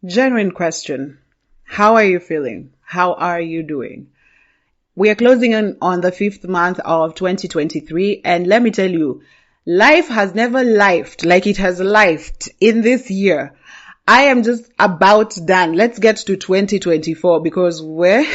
Genuine question. How are you feeling? How are you doing? We are closing in on the 5th month of 2023, and let me tell you, life has never lifed like it has lifed in this year. I am just about done. Let's get to 2024 because we're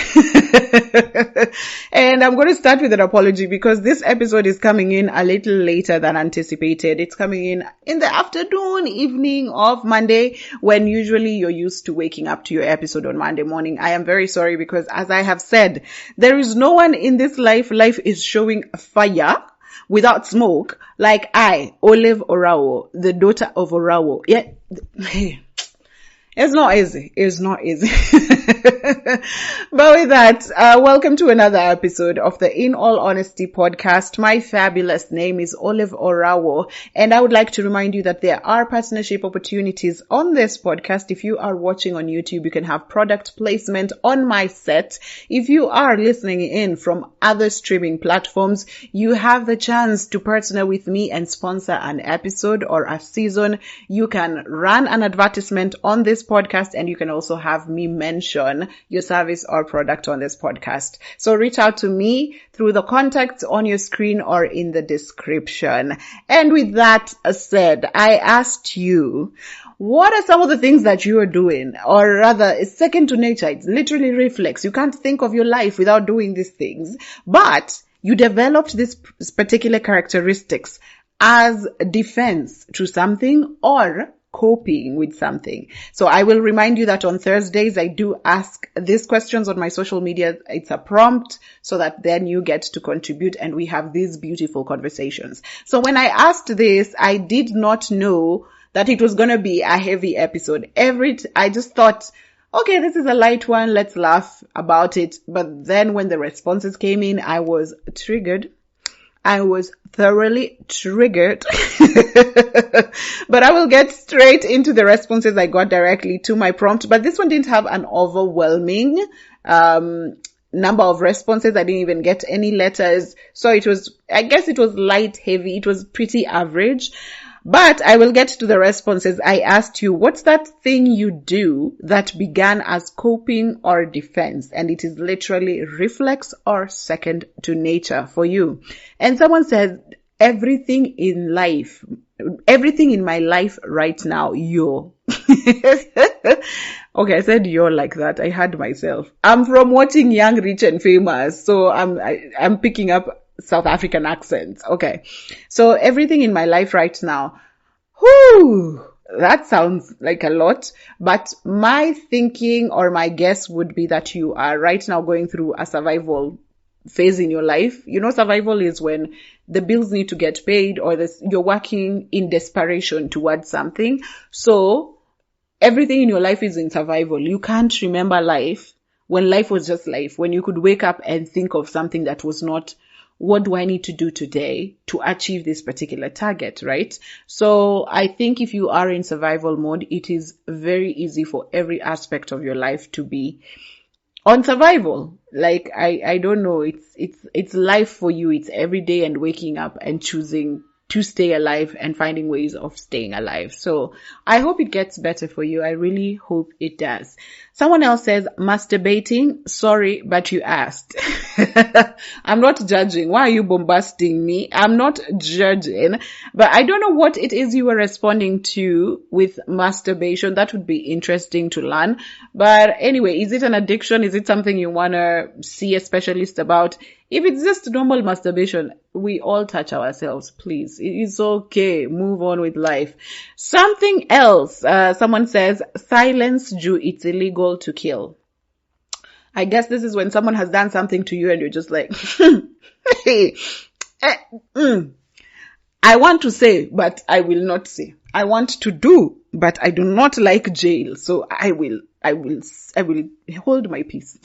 and I'm going to start with an apology because this episode is coming in a little later than anticipated. It's coming in the afternoon, evening of Monday, when usually you're used to waking up to your episode on Monday morning. I am very sorry because, as I have said, there is no one in this life. Life is showing fire without smoke, like I, Olive Orawo, the daughter of Orawo. Yeah. It's not easy. It's not easy. But with that, welcome to another episode of the In All Honesty podcast. My fabulous name is Olive Orawo, and I would like to remind you that there are partnership opportunities on this podcast. If you are watching on YouTube, you can have product placement on my set. If you are listening in from other streaming platforms, you have the chance to partner with me and sponsor an episode or a season. You can run an advertisement on this podcast, and you can also have me mention your service or product on this podcast. So reach out to me through the contacts on your screen or in the description. And with that said, I asked you, what are some of the things that you are doing? Or rather, it's second to nature. It's literally reflex. You can't think of your life without doing these things. But you developed these particular characteristics as defense to something or coping with something. So I will remind you that on Thursdays, I do ask these questions on my social media. It's a prompt so that then you get to contribute and we have these beautiful conversations. So when I asked this, I did not know that it was going to be a heavy episode. I just thought, okay, this is a light one. Let's laugh about it. But then when the responses came in, I was triggered. I was thoroughly triggered, but I will get straight into the responses I got directly to my prompt. But this one didn't have an overwhelming number of responses. I didn't even get any letters. So I guess it was light, heavy. It was pretty average. But I will get to the responses. I asked you, what's that thing you do that began as coping or defense? And it is literally reflex or second to nature for you. And someone said, everything in my life right now, yo. Okay, I said you're like that. I heard myself. I'm from watching Young, Rich and Famous. So I'm picking up South African accents. Okay. So everything in my life right now. Whoo! That sounds like a lot, but my thinking or my guess would be that you are right now going through a survival phase in your life. You know, survival is when the bills need to get paid or you're working in desperation towards something. So everything in your life is in survival. You can't remember life when life was just life, when you could wake up and think of something that was not, what do I need to do today to achieve this particular target, right? So I think if you are in survival mode, it is very easy for every aspect of your life to be on survival. Like, I don't know, it's life for you. It's every day and waking up and choosing to stay alive and finding ways of staying alive. So I hope it gets better for you. I really hope it does. Someone else says, masturbating. Sorry, but you asked. I'm not judging. Why are you bombasting me? I'm not judging, but I don't know what it is you were responding to with masturbation. That would be interesting to learn. But anyway, is it an addiction? Is it something you want to see a specialist about? If it's just normal masturbation, we all touch ourselves, please. It's okay. Move on with life. Something else. Someone says, silence Jew, it's illegal to kill. I guess this is when someone has done something to you and you're just like, I want to say, but I will not say. I want to do, but I do not like jail. So I will hold my peace.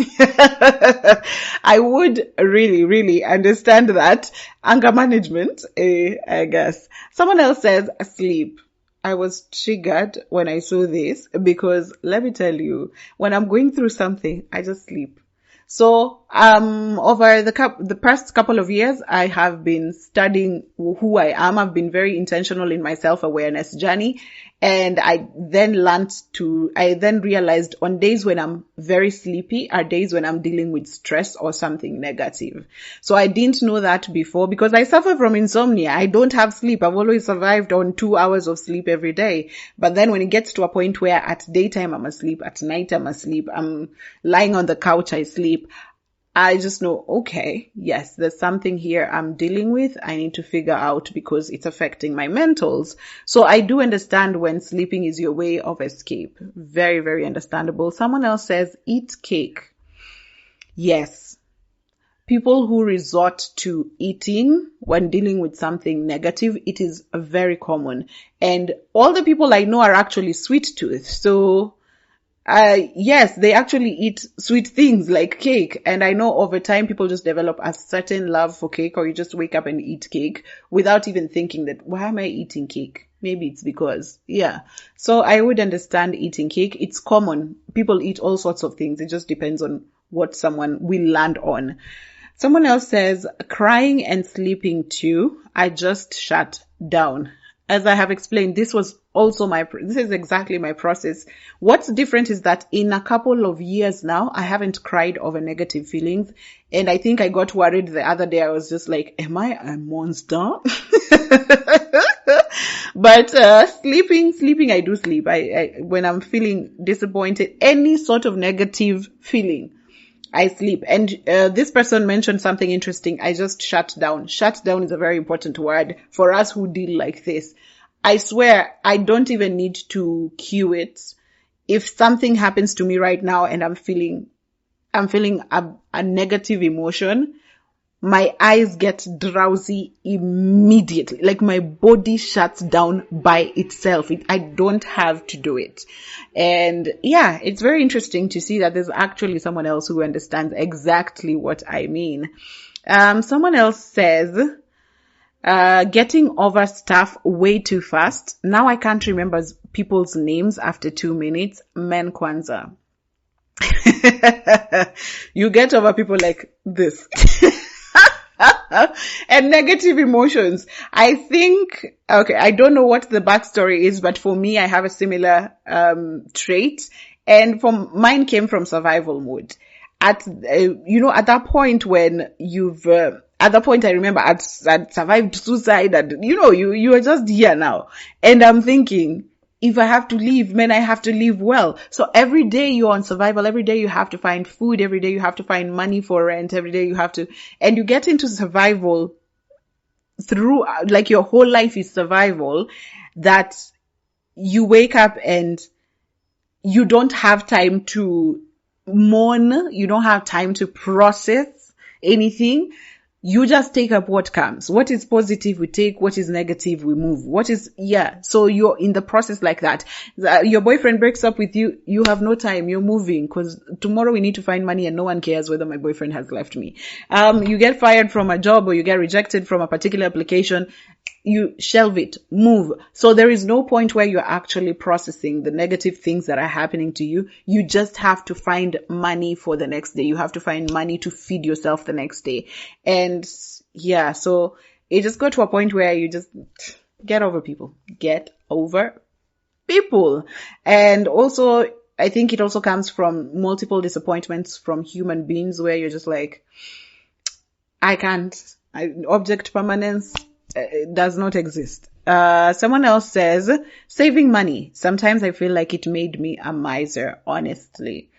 I would really, really understand that. Anger management, I guess. Someone else says sleep. I was triggered when I saw this because let me tell you, when I'm going through something, I just sleep. So over the past couple of years, I have been studying who I am. I've been very intentional in my self-awareness journey. And I then realized on days when I'm very sleepy are days when I'm dealing with stress or something negative. So I didn't know that before because I suffer from insomnia. I don't have sleep. I've always survived on 2 hours of sleep every day. But then when it gets to a point where at daytime I'm asleep, at night I'm asleep, I'm lying on the couch, I sleep, I just know, okay, yes, there's something here I'm dealing with. I need to figure out because it's affecting my mentals. So I do understand when sleeping is your way of escape. Very, very understandable. Someone else says, eat cake. Yes. People who resort to eating when dealing with something negative, it is very common. And all the people I know are actually sweet tooth. So yes, they actually eat sweet things like cake. And I know over time people just develop a certain love for cake, or you just wake up and eat cake without even thinking that, why am I eating cake? Maybe it's because, yeah. So I would understand eating cake. It's common. People eat all sorts of things. It just depends on what someone will land on. Someone else says, crying and sleeping too. I just shut down. As I have explained, this is exactly my process. What's different is that in a couple of years now, I haven't cried over negative feelings. And I think I got worried the other day. I was just like, am I a monster? But sleeping, I do sleep. When I'm feeling disappointed, any sort of negative feeling, I sleep. And this person mentioned something interesting. I just shut down. Shut down is a very important word for us who deal like this. I swear I don't even need to cue it. If something happens to me right now and I'm feeling a negative emotion, my eyes get drowsy immediately. Like my body shuts down by itself. I don't have to do it. And yeah, it's very interesting to see that there's actually someone else who understands exactly what I mean. Someone else says, getting over stuff way too fast. Now I can't remember people's names after 2 minutes. Men Kwanzaa. You get over people like this. And negative emotions. I think, okay, I don't know what the backstory is, but for me, I have a similar trait. And mine came from survival mode. At that point when at that point I remember I'd survived suicide and, you are just here now. And I'm thinking, if I have to leave, man, I have to leave well. So every day you're on survival. Every day you have to find food. Every day you have to find money for rent. Every day and you get into survival through, like your whole life is survival, that you wake up and you don't have time to mourn. You don't have time to process anything. You just take up what comes. What is positive, we take. What is negative, we move. So you're in the process like that. Your boyfriend breaks up with you, you have no time, you're moving, because tomorrow we need to find money and no one cares whether my boyfriend has left me. You get fired from a job or you get rejected from a particular application, you shelve it, move. So there is no point where you're actually processing the negative things that are happening to you. You just have to find money for the next day. You have to find money to feed yourself the next day. And yeah, so it just got to a point where you just get over people. Get over people. And also, I think it also comes from multiple disappointments from human beings where you're just like, I can't. Object permanence does not exist. Someone else says, saving money. Sometimes I feel like it made me a miser, honestly.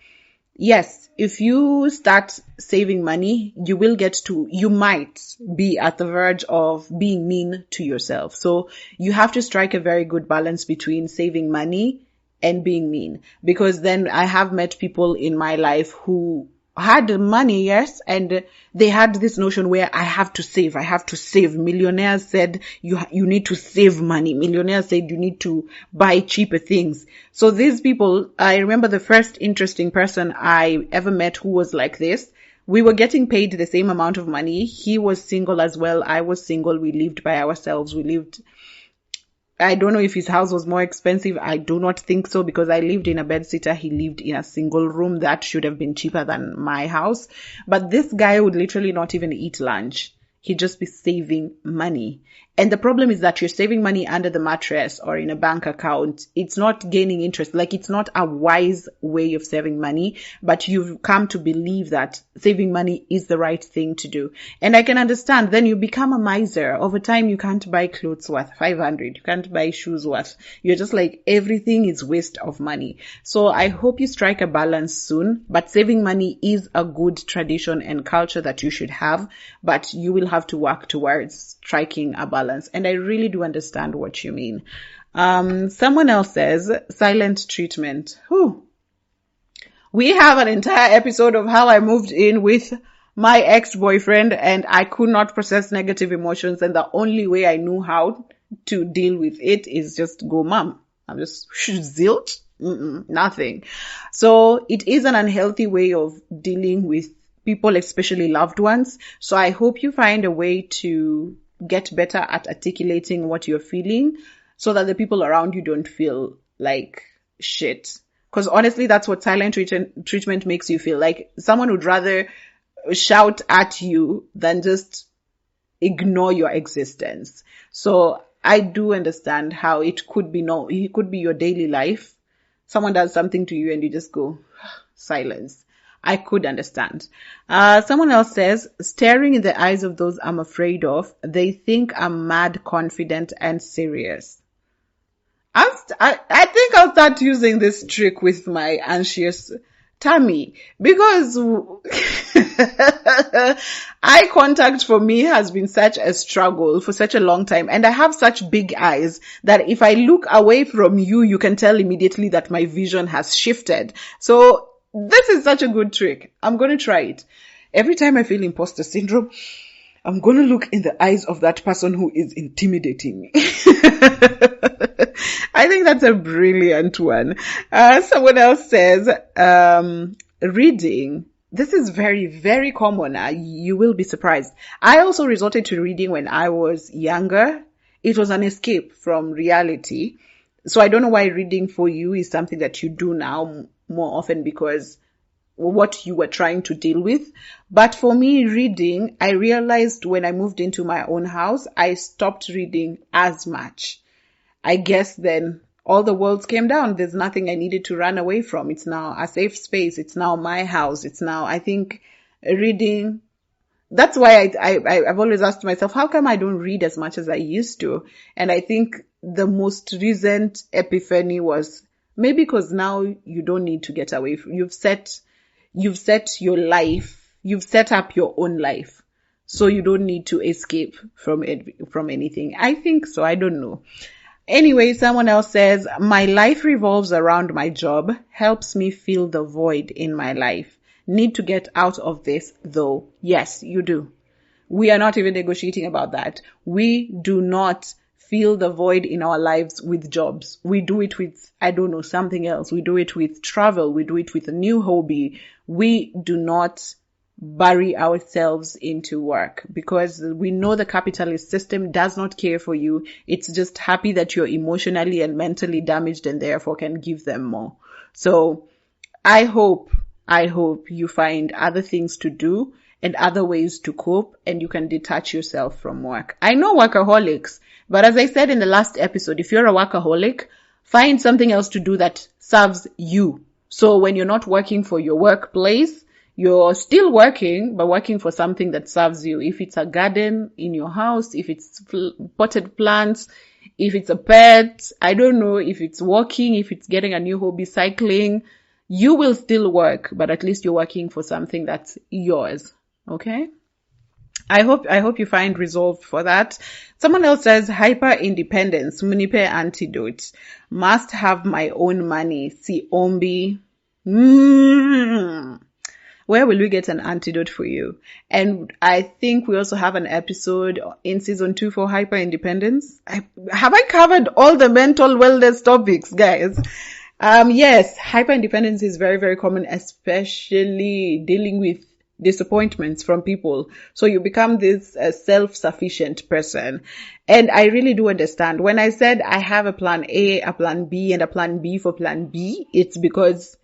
Yes, if you start saving money, you might be at the verge of being mean to yourself. So you have to strike a very good balance between saving money and being mean. Because then I have met people in my life who had money, yes, and they had this notion where I have to save. Millionaires said you need to save money. Millionaires said you need to buy cheaper things. So these people, I remember the first interesting person I ever met who was like this. We were getting paid the same amount of money. He was single as well. I was single. We lived by ourselves. We lived I don't know if his house was more expensive. I do not think so, because I lived in a bedsitter. He lived in a single room. That should have been cheaper than my house. But this guy would literally not even eat lunch. He'd just be saving money. And the problem is that you're saving money under the mattress or in a bank account. It's not gaining interest. Like, it's not a wise way of saving money, but you've come to believe that saving money is the right thing to do. And I can understand. Then you become a miser. Over time, you can't buy clothes worth 500. You can't buy shoes worth. You're just like, everything is waste of money. So I hope you strike a balance soon. But saving money is a good tradition and culture that you should have. But you will have to work towards striking a balance. And I really do understand what you mean. Someone else says, silent treatment. Whew. We have an entire episode of how I moved in with my ex-boyfriend and I could not process negative emotions. And the only way I knew how to deal with it is just go, Mom. I'm just zilch. Nothing. So it is an unhealthy way of dealing with people, especially loved ones. So I hope you find a way to get better at articulating what you're feeling so that the people around you don't feel like shit. Because honestly, that's what silent treatment makes you feel. Like, someone would rather shout at you than just ignore your existence. So I do understand how it could be your daily life. Someone does something to you and you just go, silence. I could understand. Someone else says, staring in the eyes of those I'm afraid of, they think I'm mad, confident, and serious. I think I'll start using this trick with my anxious tummy, because eye contact for me has been such a struggle for such a long time. And I have such big eyes that if I look away from you, you can tell immediately that my vision has shifted. So this is such a good trick. I'm going to try it. Every time I feel imposter syndrome, I'm going to look in the eyes of that person who is intimidating me. I think that's a brilliant one. Someone else says, reading. This is very, very common. You will be surprised. I also resorted to reading when I was younger. It was an escape from reality. So I don't know why reading for you is something that you do now more often, because what you were trying to deal with. But for me, reading, I realized when I moved into my own house, I stopped reading as much. I guess then all the walls came down. There's nothing I needed to run away from. It's now a safe space. It's now my house. It's now, I think, reading. That's why I've always asked myself, how come I don't read as much as I used to? And I think the most recent epiphany was maybe because now you don't need to get away from, you've set your life, you've set up your own life. So you don't need to escape from anything. I think so. I don't know. Anyway, someone else says, my life revolves around my job, helps me fill the void in my life. Need to get out of this though. Yes, you do. We are not even negotiating about that. We do not fill the void in our lives with jobs. We do it with, I don't know, something else. We do it with travel. We do it with a new hobby. We do not bury ourselves into work, because we know the capitalist system does not care for you. It's just happy that you're emotionally and mentally damaged and therefore can give them more. So I hope you find other things to do and other ways to cope, and you can detach yourself from work. I know workaholics, but as I said in the last episode, if you're a workaholic, find something else to do that serves you. So when you're not working for your workplace, you're still working, but working for something that serves you. If it's a garden in your house, if it's potted plants, if it's a pet, I don't know, if it's walking, if it's getting a new hobby, cycling, you will still work, but at least you're working for something that's yours. Okay? I hope you find resolve for that. Someone else says, hyper independence, munipe antidote. Must have my own money. See ombi. Where will we get an antidote for you? And I think we also have an episode in season 2 for hyper independence. Have I covered all the mental wellness topics, guys? Yes, hyper independence is very, very common, especially dealing with disappointments from people. So you become this self-sufficient person. And I really do understand. When I said I have a plan A, a plan B, and a plan B for plan B, it's because,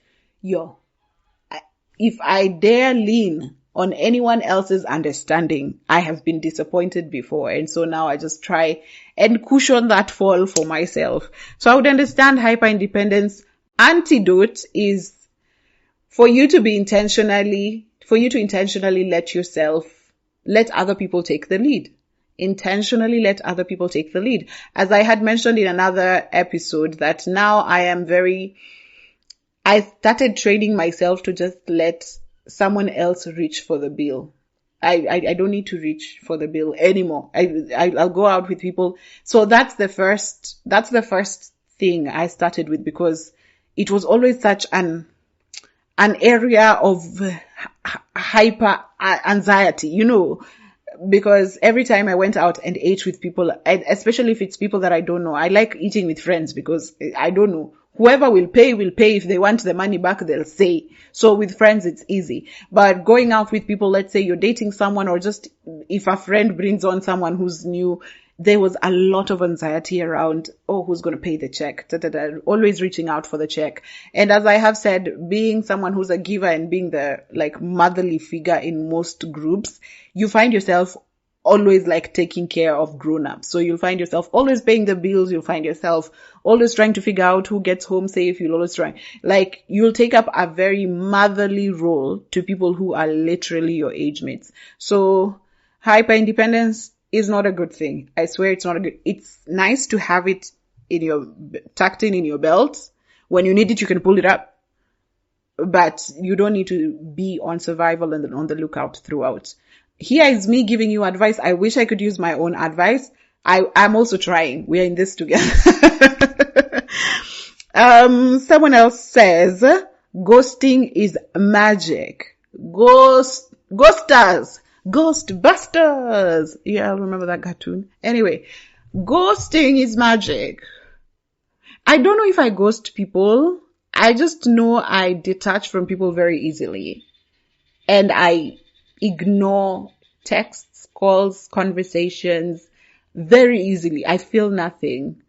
if I dare lean on anyone else's understanding, I have been disappointed before. And so now I just try and cushion that fall for myself. So I would understand hyper-independence. Antidote is for you to intentionally let other people take the lead. Intentionally let other people take the lead. As I had mentioned in another episode, that now I started training myself to just let someone else reach for the bill. I don't need to reach for the bill anymore. I'll go out with people. So that's the first thing I started with, because it was always such an area of hyper anxiety, because every time I went out and ate with people, especially if it's people that I don't know, I like eating with friends because I don't know. Whoever will pay. If they want the money back, they'll say. So with friends, it's easy. But going out with people, let's say you're dating someone, or just if a friend brings on someone who's new, there was a lot of anxiety around, who's going to pay the check? Always reaching out for the check. And as I have said, being someone who's a giver and being the motherly figure in most groups, you find yourself always taking care of grown-ups. So you'll find yourself always paying the bills. You'll find yourself always trying to figure out who gets home safe. You'll always try, you'll take up a very motherly role to people who are literally your age mates. So hyper-independence is not a good thing. I swear it's not a good. It's nice to have it tucked in your belt. When you need it, you can pull it up. But you don't need to be on survival and on the lookout throughout. Here is me giving you advice. I wish I could use my own advice. I'm also trying. We are in this together. Someone else says, ghosting is magic. Ghostbusters. Yeah, I remember that cartoon. Anyway, ghosting is magic. I don't know if I ghost people. I just know I detach from people very easily. And I ignore texts, calls, conversations very easily. I feel nothing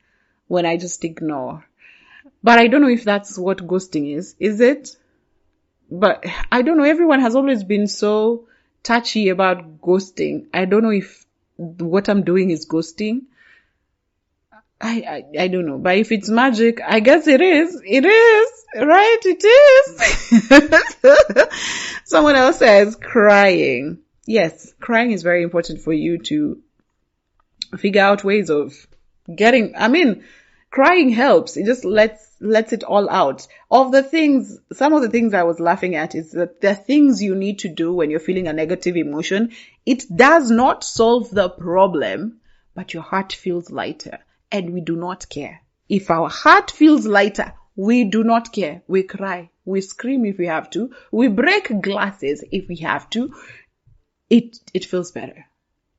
when I just ignore. But I don't know if that's what ghosting is. Is it? But I don't know. Everyone has always been so touchy about ghosting. I don't know if what I'm doing is ghosting. I don't know. But if it's magic, I guess it is. It is. Right? It is. Someone else says crying. Yes, crying is very important for you to figure out ways of crying helps. It just lets it all out. Some of the things I was laughing at is that the things you need to do when you're feeling a negative emotion, it does not solve the problem, but your heart feels lighter. And we do not care. If our heart feels lighter, we do not care. We cry. We scream if we have to. We break glasses if we have to. It feels better.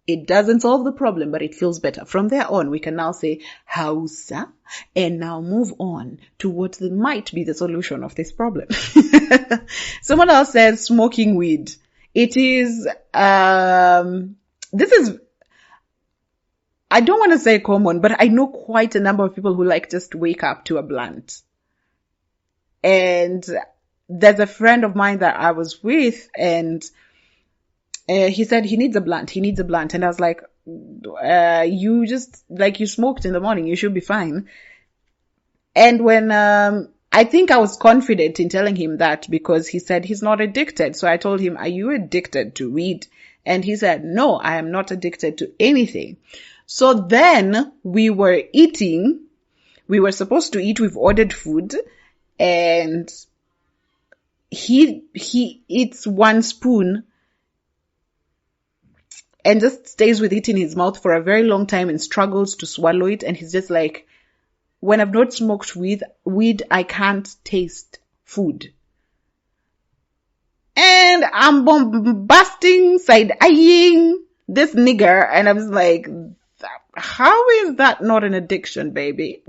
It doesn't solve the problem, but it feels better. From there on, we can now say Hausa and now move on to what might be the solution of this problem. Someone else says smoking weed. It is, I don't want to say common, but I know quite a number of people who just wake up to a blunt. And there's a friend of mine that I was with, and he said he needs a blunt. And I was like, you just, you smoked in the morning, you should be fine. And when, I think I was confident in telling him that because he said he's not addicted. So I told him, are you addicted to weed? And he said, no, I am not addicted to anything. So then we were eating. We were supposed to eat. We've ordered food, and he eats one spoon and just stays with it in his mouth for a very long time and struggles to swallow it. And he's just like, when I've not smoked weed, I can't taste food. And I'm bombasting, side-eyeing this nigger, and I was like, how is that not an addiction, baby?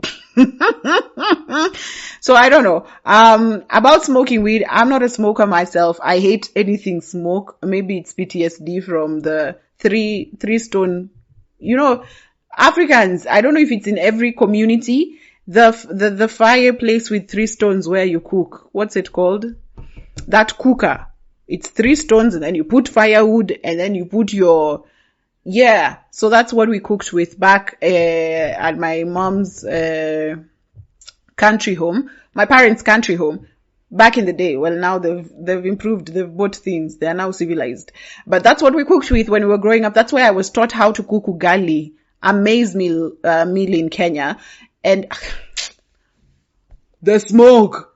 So I don't know. About smoking weed, I'm not a smoker myself. I hate anything smoke. Maybe it's PTSD from the three stone, Africans. I don't know if it's in every community. The fireplace with 3 stones where you cook. What's it called? That cooker. It's 3 stones and then you put firewood and then you put so that's what we cooked with back at my mom's country home, my parents' country home. Back in the day, well, now they've improved, they've bought things, they are now civilized. But that's what we cooked with when we were growing up. That's why I was taught how to cook ugali, a maize meal in Kenya. And the smoke.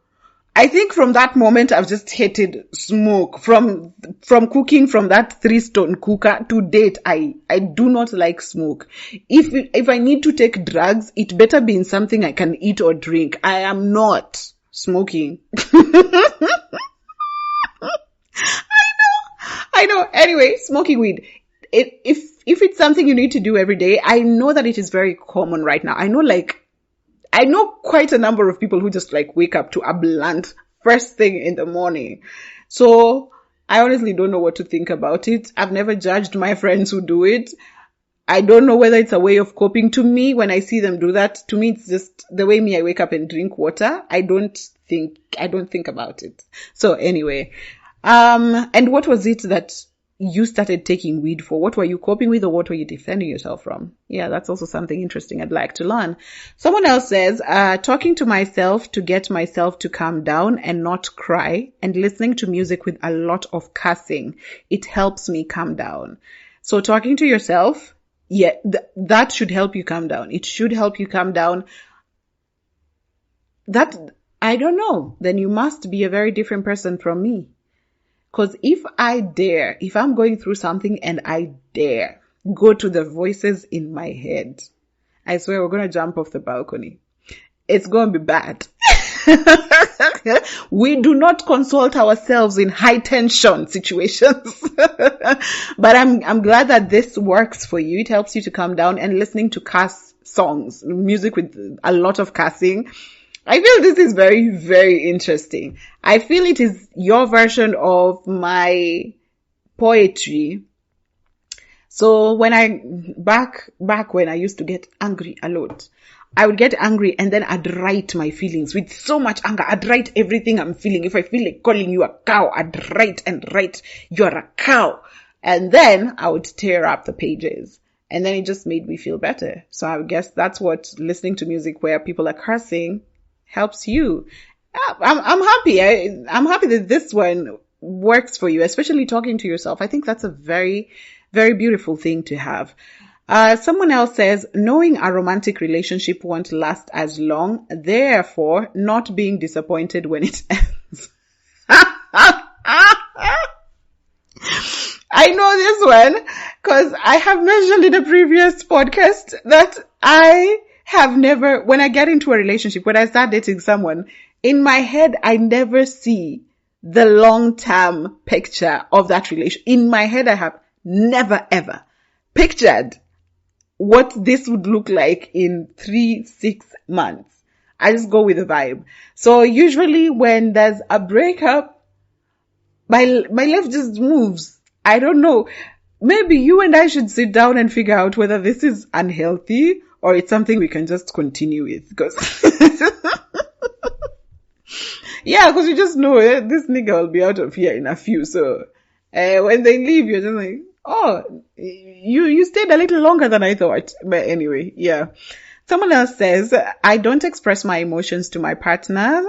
I think from that moment, I've just hated smoke. From cooking from that 3 stone cooker to date, I do not like smoke. If I need to take drugs, it better be in something I can eat or drink. I am not smoking. I know. Anyway, smoking weed. If it's something you need to do every day, I know that it is very common right now. I know quite a number of people who just wake up to a blunt first thing in the morning. So I honestly don't know what to think about it. I've never judged my friends who do it. I don't know whether it's a way of coping. To me, when I see them do that, to me, it's just the way I wake up and drink water. I don't think about it. So anyway, and what was it that you started taking weed for? What were you coping with, or what were you defending yourself from? Yeah, that's also something interesting I'd like to learn. Someone else says, talking to myself to get myself to calm down and not cry, and listening to music with a lot of cussing. It helps me calm down. So talking to yourself, that should help you calm down. It should help you calm down. That, I don't know. Then you must be a very different person from me. Because if I'm going through something and I dare go to the voices in my head, I swear we're going to jump off the balcony. It's going to be bad. We do not consult ourselves in high tension situations. But I'm glad that this works for you. It helps you to calm down, and listening to cuss songs, music with a lot of cussing. I feel this is very, very interesting. I feel it is your version of my poetry. So back when I used to get angry a lot, I would get angry and then I'd write my feelings with so much anger. I'd write everything I'm feeling. If I feel like calling you a cow, I'd write, you're a cow. And then I would tear up the pages. And then it just made me feel better. So I guess that's what listening to music where people are cursing helps you. I'm happy. I'm happy that this one works for you, especially talking to yourself. I think that's a very, very beautiful thing to have. Someone else says, knowing a romantic relationship won't last as long, therefore not being disappointed when it ends. I know this one because I have mentioned in a previous podcast that I have never, when I get into a relationship, when I start dating someone, in my head, I never see the long-term picture of that relation. In my head, I have never ever pictured what this would look like in 3-6 months. I just go with the vibe. So usually when there's a breakup, my life just moves. I don't know. Maybe you and I should sit down and figure out whether this is unhealthy or it's something we can just continue with. Because because you just know this nigga will be out of here in a few. So when they leave, you're just like, oh, you stayed a little longer than I thought. But anyway, yeah. Someone else says, I don't express my emotions to my partners.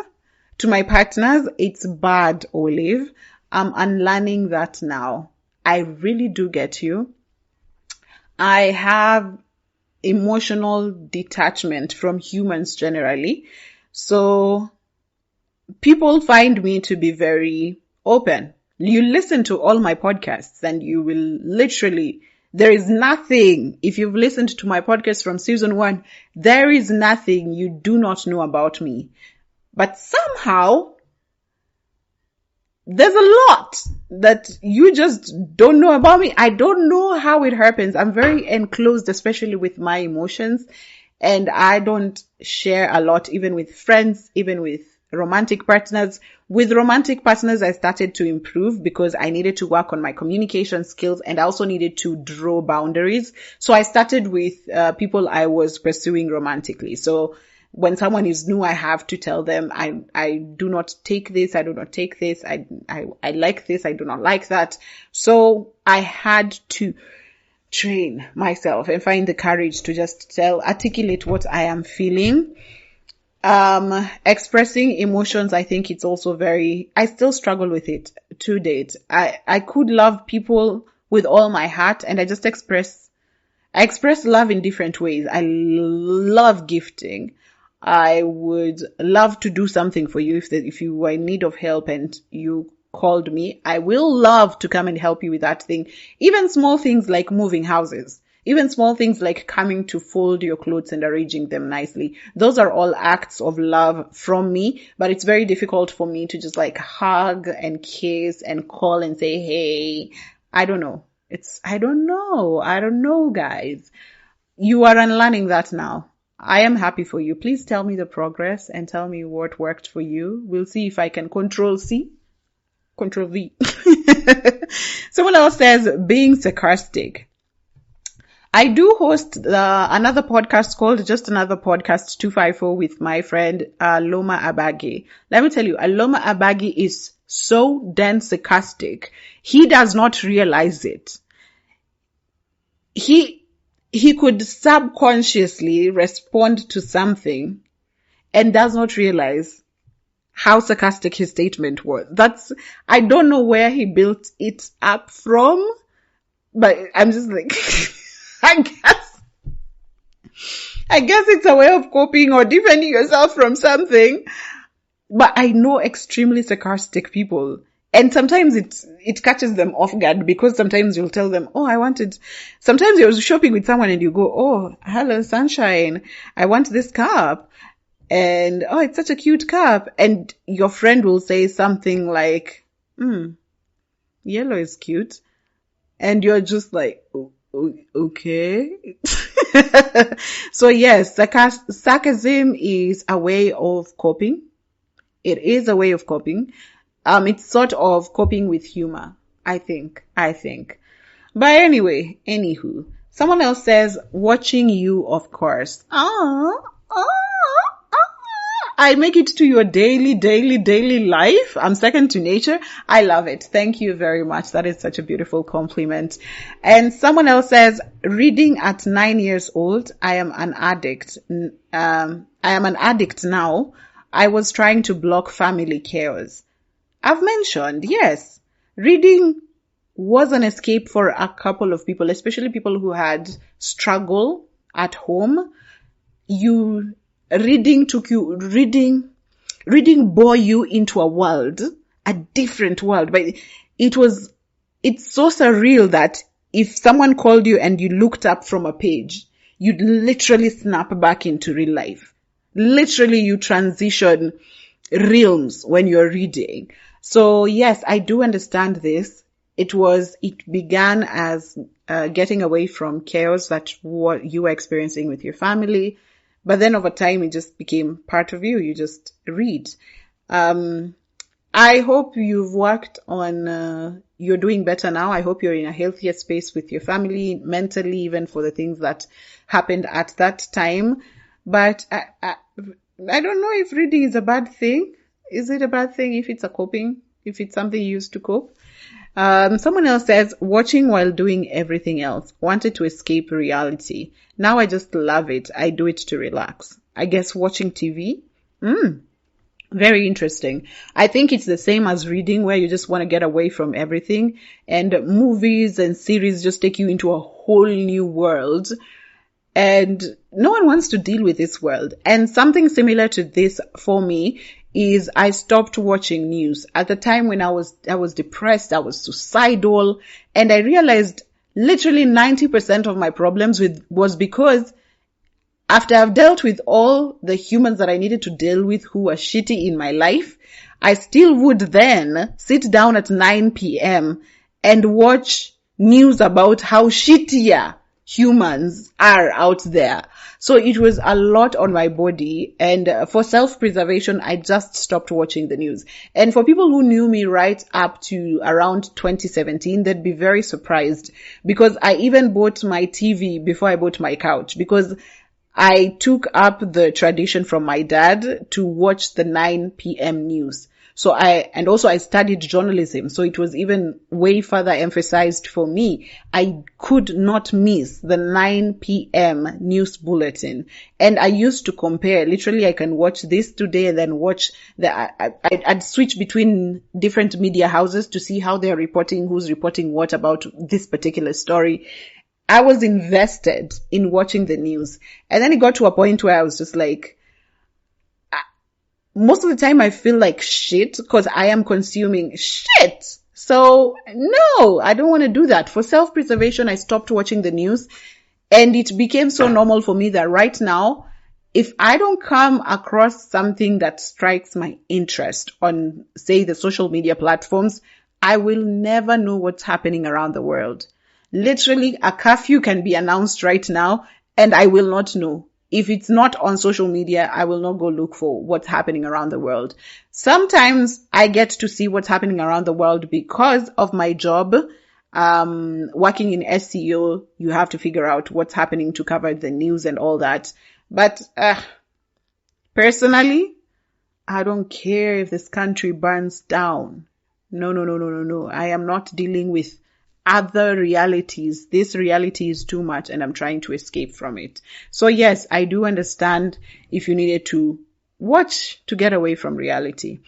It's bad, Olive. I'm unlearning that now. I really do get you. I have emotional detachment from humans generally. So people find me to be very open. You listen to all my podcasts and you will literally, there is nothing, if you've listened to my podcast from season 1, there is nothing you do not know about me. But somehow, there's a lot that you just don't know about me. I don't know how it happens. I'm very enclosed, especially with my emotions. And I don't share a lot, even with friends, even with romantic partners. With romantic partners, I started to improve because I needed to work on my communication skills, and I also needed to draw boundaries. So I started with people I was pursuing romantically. So when someone is new, I have to tell them, I do not take this, I do not take this, I like this, I do not like that. So I had to train myself and find the courage to just articulate what I am feeling. Expressing emotions, I think it's also I still struggle with it to date. I could love people with all my heart, and I just express love in different ways. I love gifting. I would love to do something for you if you were in need of help and you called me. I will love to come and help you with that thing. Even small things like moving houses. Even small things like coming to fold your clothes and arranging them nicely. Those are all acts of love from me, but it's very difficult for me to just like hug and kiss and call and say, hey, I don't know. I don't know, guys. You are unlearning that now. I am happy for you. Please tell me the progress and tell me what worked for you. We'll see if I can Control V. Someone else says being sarcastic. I do host another podcast called Just Another Podcast 254 with my friend Loma Abagi. Let me tell you, Loma Abagi is so damn sarcastic. He does not realize it. He could subconsciously respond to something and does not realize how sarcastic his statement was. I don't know where he built it up from, but I'm just like, I guess it's a way of coping or defending yourself from something. But I know extremely sarcastic people. And sometimes it catches them off guard, because sometimes you'll tell them, sometimes you're shopping with someone and you go, oh, hello, sunshine, I want this cup. And, oh, it's such a cute cup. And your friend will say something like, yellow is cute. And you're just like, okay. So yes, sarcasm is a way of coping. It is a way of coping. It's sort of coping with humor, I think. But anyway, anywho, someone else says, watching you, of course. I make it to your daily life. I'm second to nature. I love it. Thank you very much. That is such a beautiful compliment. And someone else says, reading at 9 years old, I am an addict. I am an addict now. I was trying to block family chaos. I've mentioned, yes, reading was an escape for a couple of people, especially people who had struggle at home. Reading bore you into a different world. But it's so surreal that if someone called you and you looked up from a page, you'd literally snap back into real life. Literally, you transition realms when you're reading. So yes, I do understand this. It began as getting away from chaos that what you were experiencing with your family. But then over time, it just became part of you. You just read. I hope you've worked on, you're doing better now. I hope you're in a healthier space with your family, mentally, even for the things that happened at that time. But I don't know if reading is a bad thing. Is it a bad thing if it's if it's something you used to cope? Someone else says, watching while doing everything else. Wanted to escape reality. Now I just love it. I do it to relax. I guess watching TV. Very interesting. I think it's the same as reading, where you just want to get away from everything. And movies and series just take you into a whole new world. And no one wants to deal with this world. And something similar to this for me is I stopped watching news. At the time when I was depressed, I was suicidal, and I realized literally 90% of my problems was because after I've dealt with all the humans that I needed to deal with who were shitty in my life, I still would then sit down at 9 p.m. and watch news about how shittier humans are out there. So it was a lot on my body. And for self-preservation, I just stopped watching the news. And for people who knew me right up to around 2017, they'd be very surprised because I even bought my TV before I bought my couch, because I took up the tradition from my dad to watch the 9 p.m. news. So I studied journalism. So it was even way further emphasized for me. I could not miss the 9 p.m. news bulletin. And I used to compare. Literally, I can watch this today and then watch I'd switch between different media houses to see how they're reporting, who's reporting what about this particular story. I was invested in watching the news. And then it got to a point where I was just like, most of the time I feel like shit because I am consuming shit. So no, I don't want to do that. For self-preservation, I stopped watching the news, and it became so normal for me that right now, if I don't come across something that strikes my interest on, say, the social media platforms, I will never know what's happening around the world. Literally, a curfew can be announced right now and I will not know. If it's not on social media, I will not go look for what's happening around the world. Sometimes I get to see what's happening around the world because of my job. Working in SEO, you have to figure out what's happening to cover the news and all that. But personally, I don't care if this country burns down. No. I am not dealing with other realities. This reality is too much and I'm trying to escape from it. So yes, I do understand if you needed to watch to get away from reality.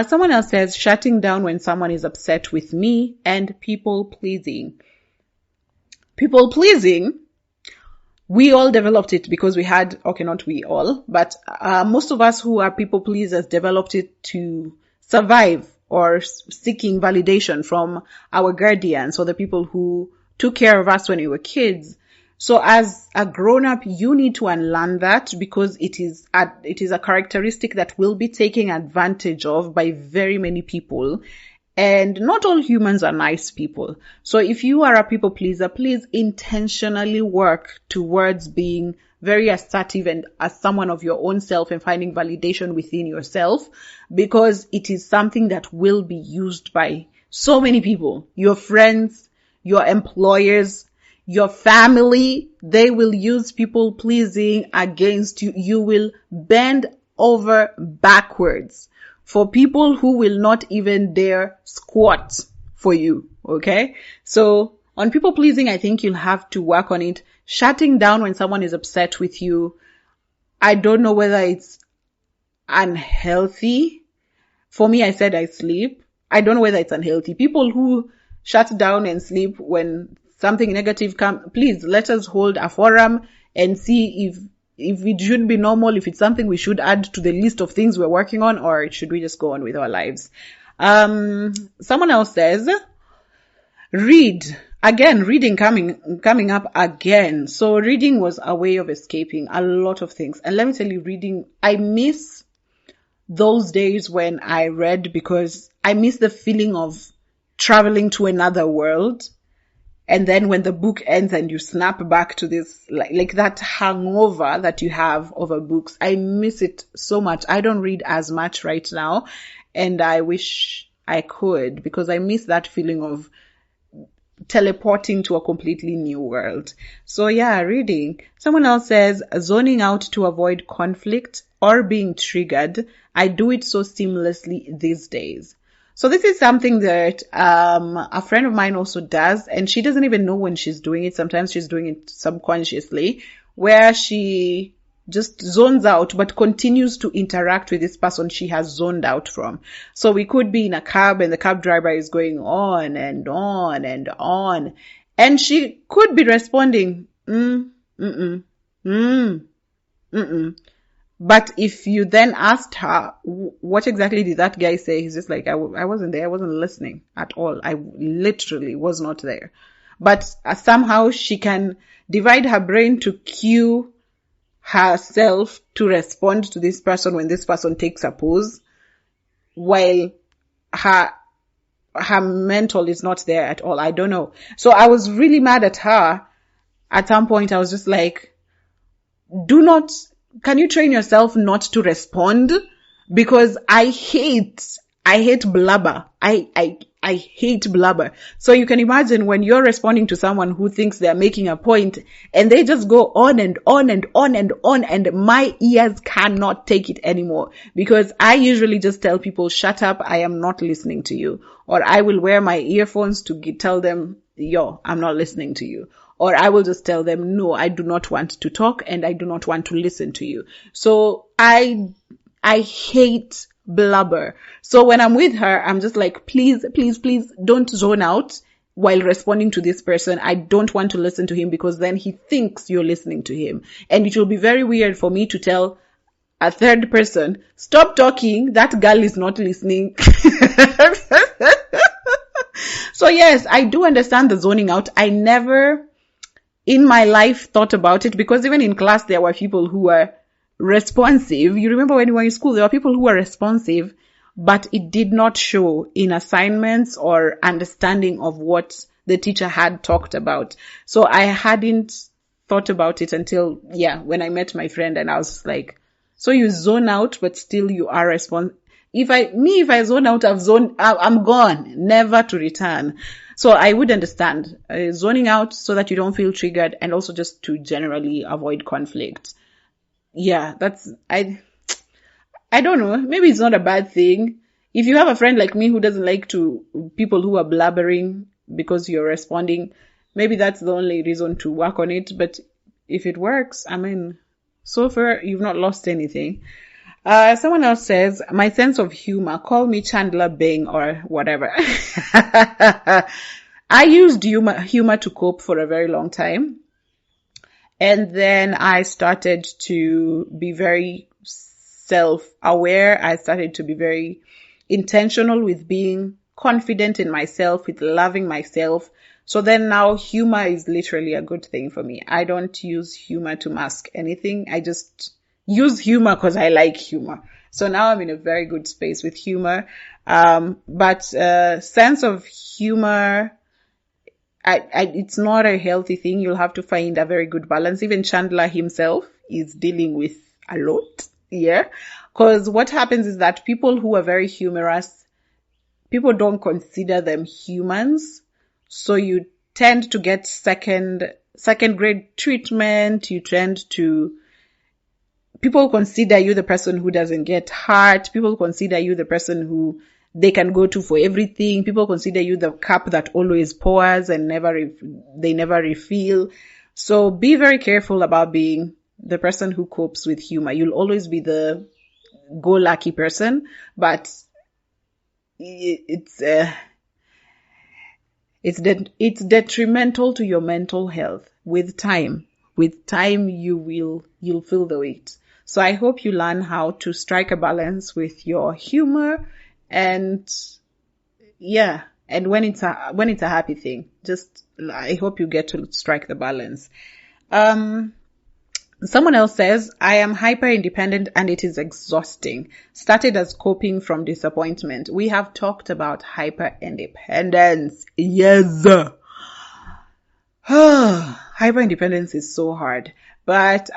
Someone else says, shutting down when someone is upset with me and people pleasing. People pleasing, we all developed it because we had, okay, not we all, but most of us who are people pleasers developed it to survive or seeking validation from our guardians or the people who took care of us when we were kids. So as a grown-up, you need to unlearn that because it is a characteristic that will be taken advantage of by very many people. And not all humans are nice people. So if you are a people pleaser, please intentionally work towards being very assertive and as someone of your own self and finding validation within yourself, because it is something that will be used by so many people. Your friends, your employers, your family, they will use people pleasing against you. You will bend over backwards for people who will not even dare squat for you. Okay. So on people pleasing, I think you'll have to work on it. Shutting down when someone is upset with you, I don't know whether it's unhealthy. For me, I said I sleep. I don't know whether it's unhealthy. People who shut down and sleep when something negative comes, please let us hold a forum and see if it should be normal, if it's something we should add to the list of things we're working on, or should we just go on with our lives? Someone else says, read. Again, reading coming up again. So reading was a way of escaping a lot of things. And let me tell you, reading, I miss those days when I read because I miss the feeling of traveling to another world. And then when the book ends and you snap back to this, like that hangover that you have over books, I miss it so much. I don't read as much right now. And I wish I could because I miss that feeling of teleporting to a completely new world. So yeah, reading. Someone else says, zoning out to avoid conflict or being triggered. I do it so seamlessly these days. So this is something that a friend of mine also does, and she doesn't even know when she's doing it. Sometimes she's doing it subconsciously, where she just zones out but continues to interact with this person she has zoned out from. So we could be in a cab and the cab driver is going on and on and on, and she could be responding, But if you then asked her, what exactly did that guy say? He's just like, I wasn't there. I wasn't listening at all. I literally was not there. But somehow she can divide her brain to cue herself to respond to this person when this person takes a pause, while her mental is not there at all. I don't know. So I was really mad at her at some point I was just like, can you train yourself not to respond? Because I hate blabber. I hate blabber. So you can imagine when you're responding to someone who thinks they're making a point and they just go on and on and on and on, and my ears cannot take it anymore, because I usually just tell people, shut up, I am not listening to you. Or I will wear my earphones to tell them, yo, I'm not listening to you. Or I will just tell them, no, I do not want to talk and I do not want to listen to you. So I hate blubber. So when I'm with her, I'm just like, please, please, please don't zone out while responding to this person. I don't want to listen to him, because then he thinks you're listening to him. And it will be very weird for me to tell a third person, stop talking, that girl is not listening. So yes, I do understand the zoning out. I never in my life thought about it, because even in class there were people who were responsive. You remember when you were in school, there were people who were responsive, but it did not show in assignments or understanding of what the teacher had talked about. So I hadn't thought about it until, when I met my friend, and I was like, so you zone out, but still you are responsive. If I zone out, I'm gone, never to return. So I would understand zoning out so that you don't feel triggered, and also just to generally avoid conflict. Yeah, I don't know. Maybe it's not a bad thing. If you have a friend like me who doesn't like people who are blabbering because you're responding, maybe that's the only reason to work on it. But if it works, I mean, so far you've not lost anything. Someone else says, my sense of humor, call me Chandler Bing or whatever. I used humor to cope for a very long time. And then I started to be very self-aware. I started to be very intentional with being confident in myself, with loving myself. So then now humor is literally a good thing for me. I don't use humor to mask anything. I just use humor because I like humor. So now I'm in a very good space with humor. But sense of humor, it's not a healthy thing. You'll have to find a very good balance. Even Chandler himself is dealing with a lot. Yeah. Because what happens is that people who are very humorous, people don't consider them humans. So you tend to get second grade treatment. People consider you the person who doesn't get hurt. People consider you the person who they can go to for everything. People consider you the cup that always pours and they never refill. So be very careful about being the person who copes with humor. You'll always be the go-lucky person, but it's detrimental to your mental health. With time, you'll feel the weight. So I hope you learn how to strike a balance with your humor, and when it's a happy thing, I hope you get to strike the balance. Someone else says, I am hyper independent and it is exhausting. Started as coping from disappointment. We have talked about hyper independence. Yes. Hyper independence is so hard, but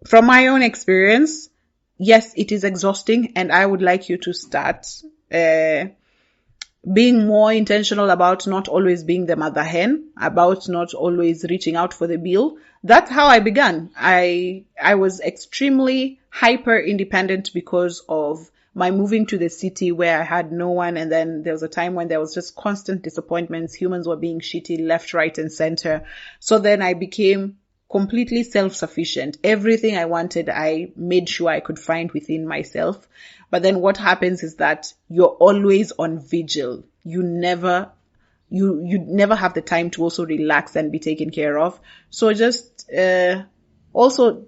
from my own experience, yes, it is exhausting, and I would like you to start being more intentional about not always being the mother hen, about not always reaching out for the bill. That's how I began. I was extremely hyper independent because of my moving to the city where I had no one. And then there was a time when there was just constant disappointments. Humans were being shitty left, right, and center. So then I became completely self-sufficient. Everything I wanted, I made sure I could find within myself. But then what happens is that you're always on vigil. You never have the time to also relax and be taken care of. So just also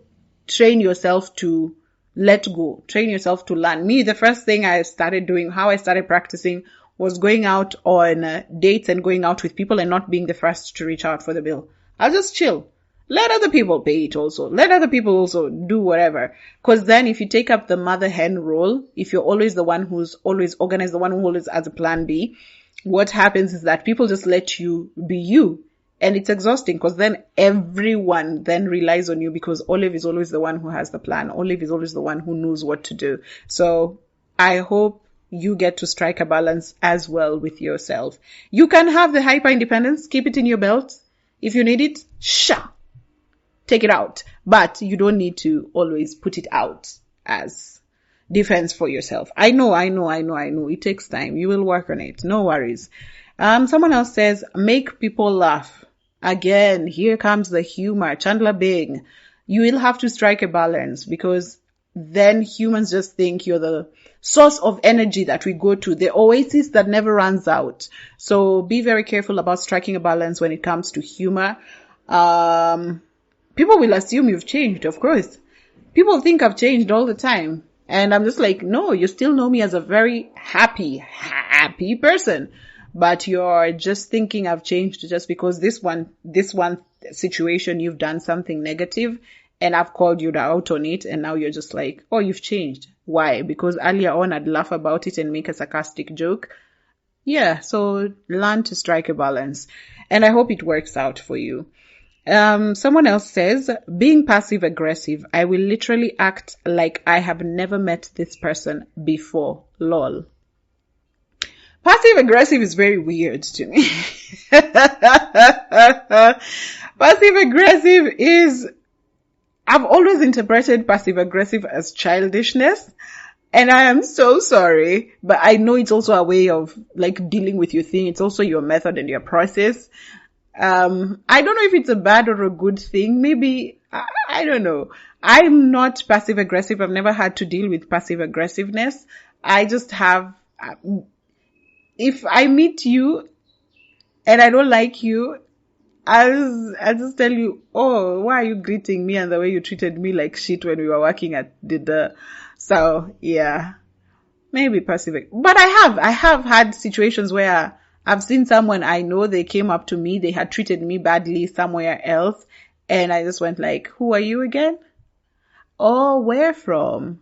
train yourself to let go. Train yourself to learn. Me, the first thing I started doing, how I started practicing, was going out on dates and going out with people and not being the first to reach out for the bill. I'll just chill. Let other people pay it also. Let other people also do whatever. Because then if you take up the mother hen role, if you're always the one who's always organized, the one who always has a plan B, what happens is that people just let you be you. And it's exhausting because then everyone then relies on you, because Olive is always the one who has the plan. Olive is always the one who knows what to do. So I hope you get to strike a balance as well with yourself. You can have the hyper independence, keep it in your belt. If you need it, take it out. But you don't need to always put it out as defense for yourself. I know. It takes time. You will work on it. No worries. Someone else says, make people laugh. Again, here comes the humor. Chandler Bing. You will have to strike a balance, because then humans just think you're the source of energy that we go to, the oasis that never runs out. So be very careful about striking a balance when it comes to humor. People will assume you've changed, of course. People think I've changed all the time. And I'm just like, no, you still know me as a very happy person. But you're just thinking I've changed just because this one situation, you've done something negative and I've called you out on it. And now you're just like, oh, you've changed. Why? Because earlier on I'd laugh about it and make a sarcastic joke. Yeah. So learn to strike a balance, and I hope it works out for you. Someone else says, being passive aggressive, I will literally act like I have never met this person before. Lol. Passive aggressive is very weird to me. Passive aggressive is, I've always interpreted passive aggressive as childishness. And I am so sorry, but I know it's also a way of like dealing with your thing. It's also your method and your process. I don't know if it's a bad or a good thing. Maybe, I don't know. I'm not passive aggressive. I've never had to deal with passive aggressiveness. I just have, if I meet you and I don't like you, I'll just tell you, oh, why are you greeting me and the way you treated me like shit when we were working at the. So yeah, maybe passive. But I have had situations where I've seen someone I know, they came up to me, they had treated me badly somewhere else, and I just went like, who are you again? Oh, where from?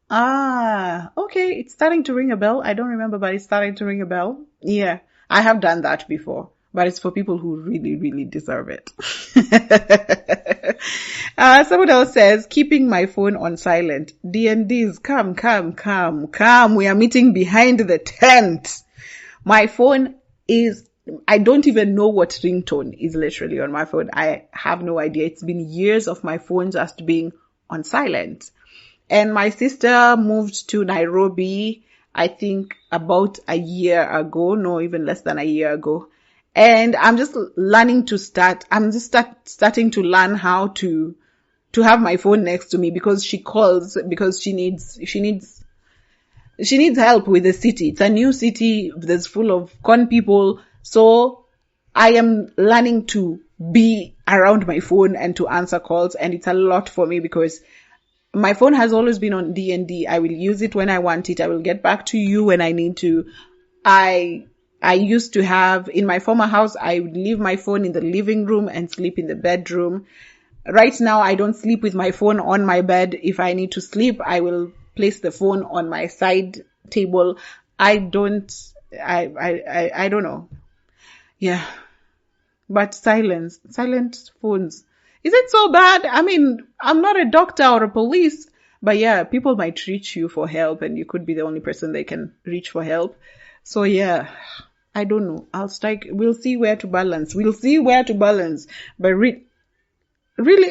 Ah, okay, it's starting to ring a bell. I don't remember, but it's starting to ring a bell. Yeah, I have done that before, but it's for people who really, really deserve it. Someone else says, keeping my phone on silent. D&Ds, come. We are meeting behind the tent. My phone is, I don't even know what ringtone is literally on my phone. I have no idea. It's been years of my phone just being on silent. And my sister moved to Nairobi, I think about a year ago, no, even less than a year ago. And I'm just learning to starting to learn how to have my phone next to me, because she calls, because she needs help with the city. It's a new city that's full of con people. So I am learning to be around my phone and to answer calls. And it's a lot for me because my phone has always been on D&D. I will use it when I want it. I will get back to you when I need to. I used to have, in my former house, I would leave my phone in the living room and sleep in the bedroom. Right now, I don't sleep with my phone on my bed. If I need to sleep, I will place the phone on my side table. I don't know. Yeah. But silent phones. Is it so bad? I mean, I'm not a doctor or a police, but yeah, people might reach you for help and you could be the only person they can reach for help. So yeah, I don't know. We'll see where to balance. But really,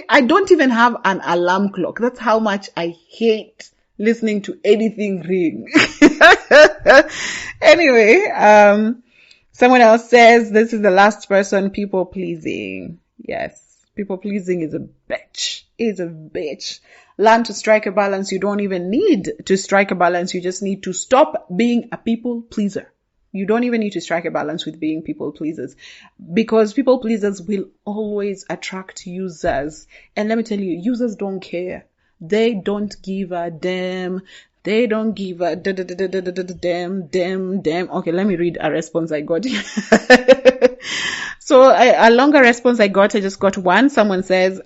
I don't even have an alarm clock. That's how much I hate listening to anything ring. Anyway, someone else says, this is the last person, people pleasing. Yes, people pleasing is a bitch. Learn to strike a balance. You don't even need to strike a balance. You just need to stop being a people pleaser. You don't even need to strike a balance with being people pleasers, because people pleasers will always attract users. And let me tell you, users don't care. They don't give a damn. They don't give a damn. Okay, let me read a response I got. So a longer response I got. I just got one. Someone says,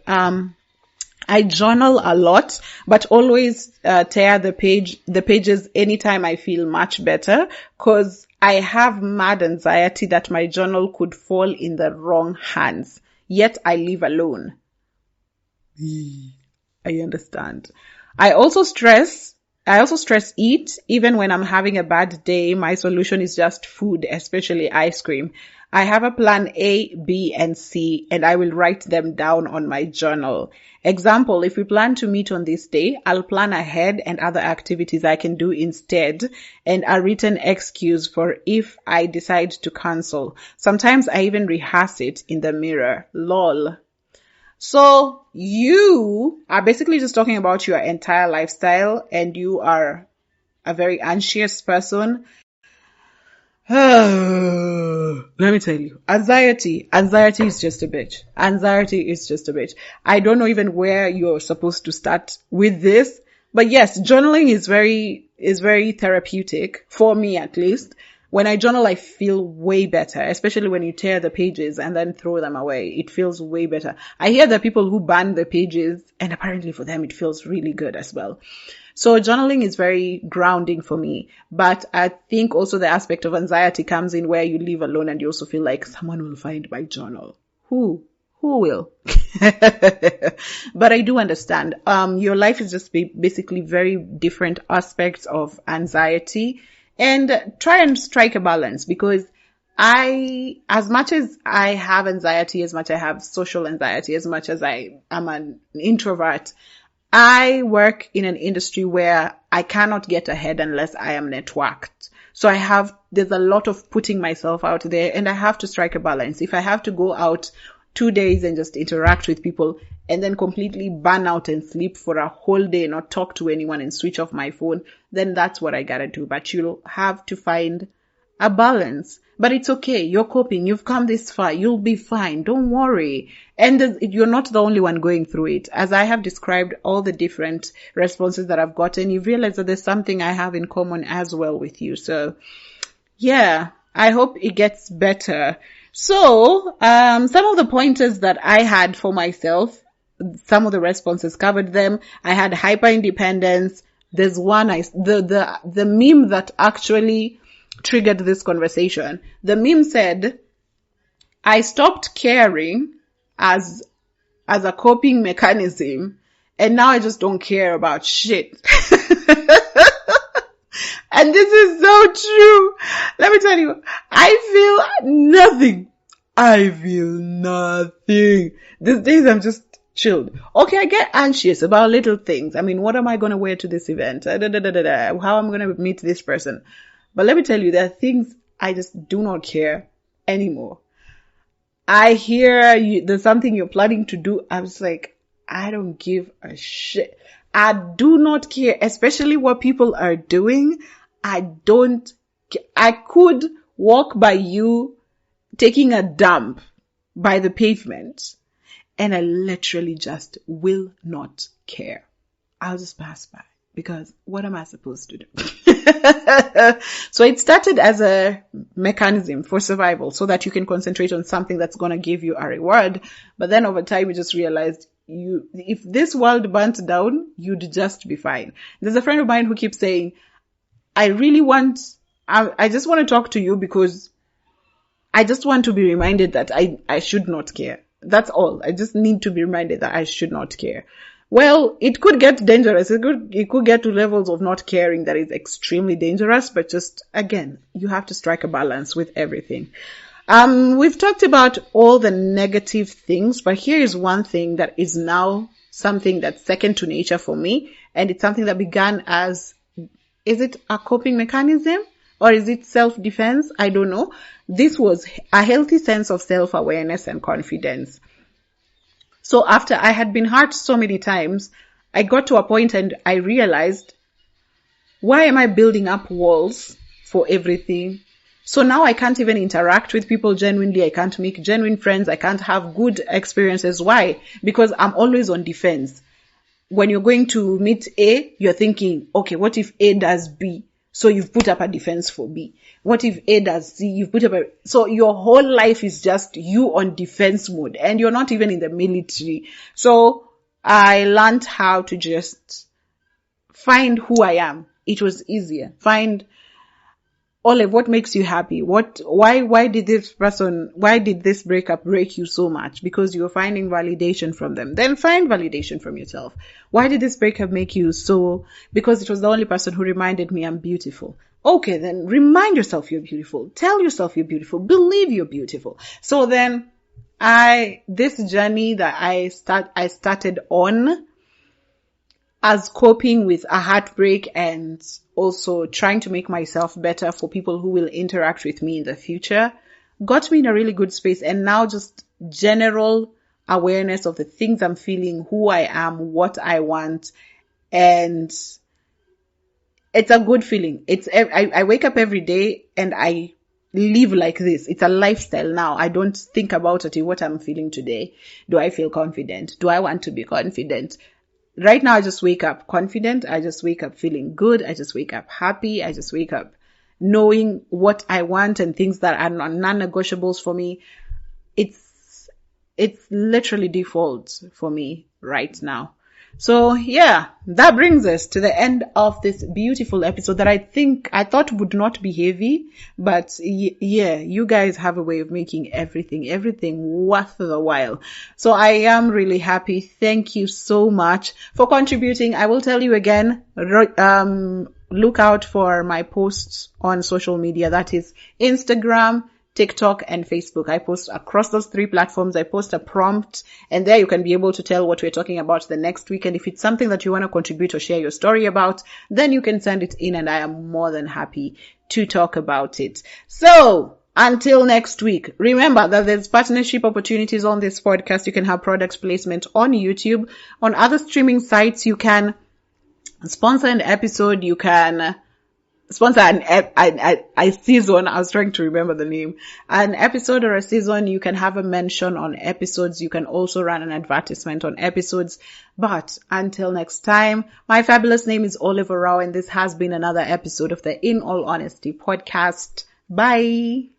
I journal a lot, but always tear the pages anytime I feel much better, because I have mad anxiety that my journal could fall in the wrong hands. Yet I live alone. I understand. I also stress eat. Even when I'm having a bad day, my solution is just food, especially ice cream. I have a plan A, B, and C, and I will write them down on my journal. Example, if we plan to meet on this day, I'll plan ahead and other activities I can do instead, and a written excuse for if I decide to cancel. Sometimes I even rehearse it in the mirror. LOL. So you are basically just talking about your entire lifestyle, and you are a very anxious person. Let me tell you, anxiety is just a bitch. Anxiety is just a bitch. I don't know even where you're supposed to start with this, but yes, journaling is very therapeutic for me, at least. When I journal, I feel way better, especially when you tear the pages and then throw them away. It feels way better. I hear that people who burn the pages, and apparently for them, it feels really good as well. So journaling is very grounding for me. But I think also the aspect of anxiety comes in where you live alone and you also feel like someone will find my journal. Who will? But I do understand. Your life is just basically very different aspects of anxiety. And try and strike a balance, because as much as I have anxiety, as much as I have social anxiety, as much as I am an introvert, I work in an industry where I cannot get ahead unless I am networked. So there's a lot of putting myself out there, and I have to strike a balance. If I have to go out 2 days and just interact with people and then completely burn out and sleep for a whole day, not talk to anyone and switch off my phone, then that's what I gotta do. But you'll have to find a balance. But it's okay. You're coping. You've come this far. You'll be fine. Don't worry. And you're not the only one going through it. As I have described all the different responses that I've gotten, you realize that there's something I have in common as well with you. So yeah, I hope it gets better. So, some of the pointers that I had for myself, some of the responses covered them. I had hyper independence. There's one, the meme that actually triggered this conversation. The meme said, I stopped caring as a coping mechanism, and now I just don't care about shit. And this is so true. Let me tell you, I feel nothing. These days I'm just chilled. Okay, I get anxious about little things. I mean, what am I going to wear to this event? How am I going to meet this person? But let me tell you, there are things I just do not care anymore. I hear there's something you're planning to do. I was like, I don't give a shit. I do not care, especially what people are doing. I don't care. I could walk by you taking a dump by the pavement, and I literally just will not care. I'll just pass by, because what am I supposed to do? So it started as a mechanism for survival so that you can concentrate on something that's going to give you a reward. But then over time, you just realized if this world burnt down, you'd just be fine. There's a friend of mine who keeps saying, I just want to talk to you because I just want to be reminded that I should not care. That's all. I just need to be reminded that I should not care. Well, it could get dangerous. It could get to levels of not caring that is extremely dangerous, but just, again, you have to strike a balance with everything. We've talked about all the negative things, but here is one thing that is now something that's second to nature for me, and it's something that began as, is it a coping mechanism or is it self-defense? I don't know. This was a healthy sense of self-awareness and confidence. So after I had been hurt so many times, I got to a point and I realized, why am I building up walls for everything? So now I can't even interact with people genuinely. I can't make genuine friends. I can't have good experiences. Why? Because I'm always on defense. When you're going to meet A, you're thinking, okay, what if A does B? So you've put up a defense for B. What if A does C? You've put up so your whole life is just you on defense mode, and you're not even in the military. So I learned how to just find who I am. It was easier. Find, Olive, what makes you happy? Why did this breakup break you so much? Because you're finding validation from them. Then find validation from yourself. Why did this breakup make you so? Because it was the only person who reminded me I'm beautiful. Okay, then remind yourself you're beautiful. Tell yourself you're beautiful. Believe you're beautiful. So then this journey that I started on as coping with a heartbreak and also trying to make myself better for people who will interact with me in the future got me in a really good space. And now just general awareness of the things I'm feeling, who I am, what I want. And it's a good feeling. I wake up every day and I live like this. It's a lifestyle now. I don't think about it, what I'm feeling today. Do I feel confident? Do I want to be confident? Right now, I just wake up confident. I just wake up feeling good. I just wake up happy. I just wake up knowing what I want and things that are non-negotiables for me. It's literally default for me right now. So yeah, that brings us to the end of this beautiful episode that I thought would not be heavy, but yeah, you guys have a way of making everything worth the while. So I am really happy. Thank you so much for contributing. I will tell you again, look out for my posts on social media. That is Instagram, TikTok, and Facebook. I post across those 3 platforms. I post a prompt, and there you can be able to tell what we're talking about the next week. And if it's something that you want to contribute or share your story about, then you can send it in, and I am more than happy to talk about it. So until next week, remember that there's partnership opportunities on this podcast. You can have product placement on YouTube. On other streaming sites, you can sponsor an episode. You can sponsor a season. I was trying to remember the name. An episode or a season. You can have a mention on episodes. You can also run an advertisement on episodes. But until next time, my fabulous name is Oliver Rao, and this has been another episode of the In All Honesty podcast. Bye.